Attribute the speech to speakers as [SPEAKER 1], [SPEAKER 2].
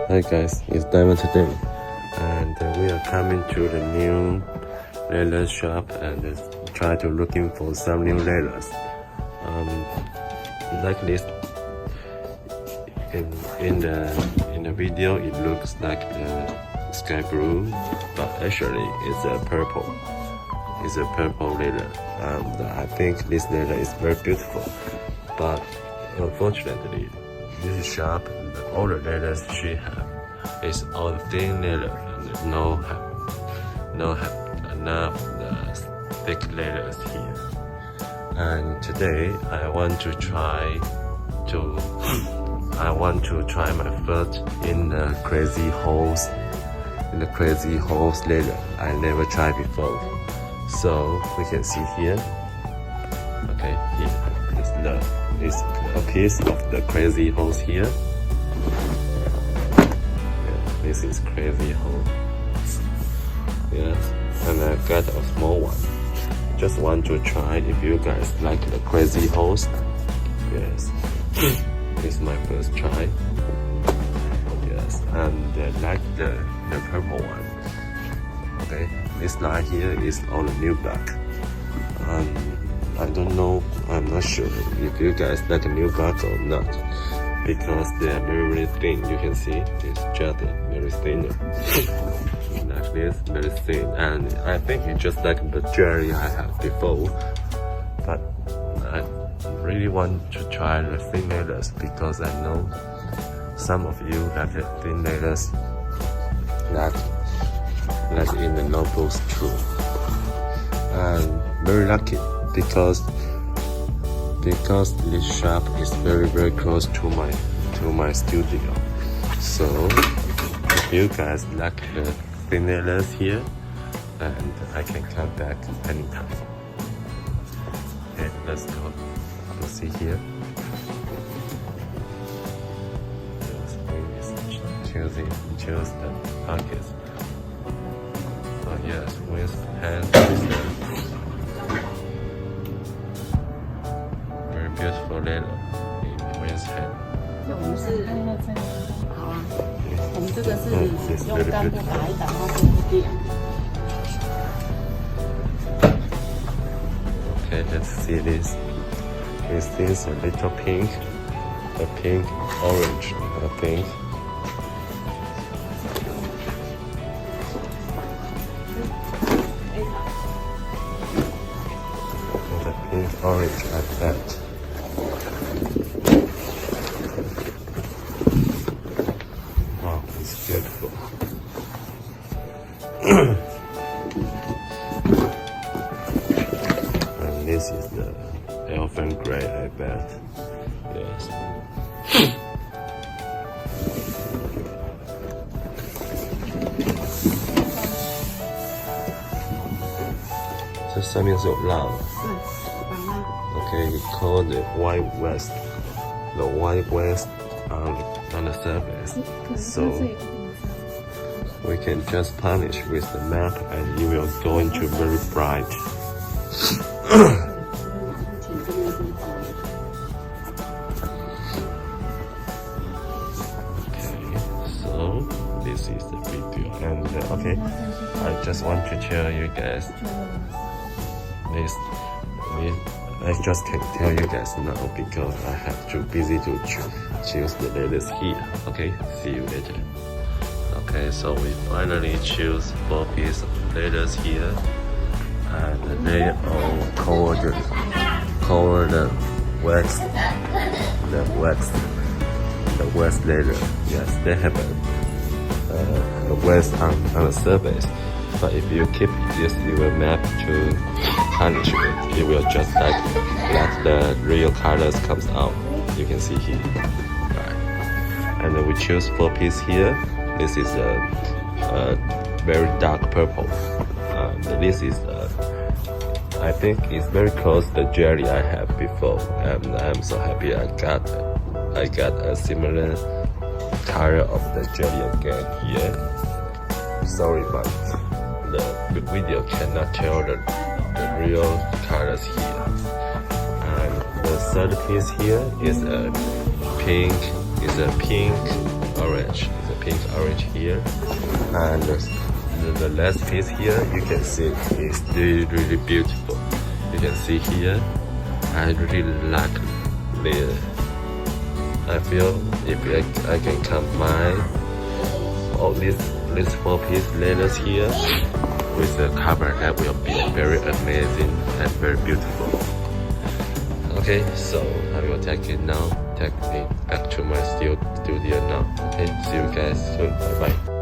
[SPEAKER 1] Hi guys, it's Diamond today, and we are coming to the new leather shop and try to looking for some new leathers. Like this, in the video it looks like the sky blue, but actually it's a purple. It's a purple leather. I think this leather is very beautiful, but unfortunately, this shop, all the leathers she have is all thin leather and no have enough thick leathers here. And today I want to try my foot in the crazy horse leather. I never tried before, so we can see here. Okay, here is a piece of the crazy horse here. Yeah, this is crazy horse. Yes, and I got a small one. Just want to try if you guys like the crazy horse. Yes, this is my first try. Yes, and I like the purple one. Okay, this line here is on the new back. I don't know, I'm not sure if you guys like a new back or not, because they are very thin. You can see it's just very thin. Like this, very thin, and I think it's just like the jelly I have before, but I really want to try the thin leathers because I know some of you like the thin leathers that in the notebooks too. And very lucky because this shop is very close to my studio. So if you guys like the thin leathers here, and I can come back anytime. Okay, let's go. Let's see here. Choose the pockets. Oh yes, with hand very beautiful leather with hand.
[SPEAKER 2] 我们是好啊，我们这个是用干布打一打，然后敷垫。
[SPEAKER 1] Okay, let's see this. Is this a little pink? A pink orange, I think. The pink orange like that. Wow, it's beautiful. And this is the elephant gray, I bet. Yes. 这上面是有蜡的。Okay, we call the white vest. The white vest on the surface. So we can just polish with the map, and it will go into very bright. So this is the video, and okay, I just want to tell you guys this. I just can't tell you guys now because I have too busy to choose the leathers here. Okay, see you later. Okay, so we finally choose 4 pieces of leathers here, and they all cover the wax leather. Yes, they have the wax on the surface, but if you keep this, you will map to polish it. It will just like the real colors comes out. You can see here. Right. And then we choose 4 pieces here. This is a very dark purple. This is I think it's very close to the jelly I have before, and I'm so happy I got a similar color of the jelly again here. Sorry, but the video cannot tell the real colors here. And the third piece here is a pink orange. It's a pink orange here, and the last piece here you can see is really beautiful. You can see here, I really like the. I feel if I can combine all these 4-piece leathers here with the cover, that will be very amazing and very beautiful. Okay, so I will take me back to my studio now. Okay, see you guys soon. Bye bye.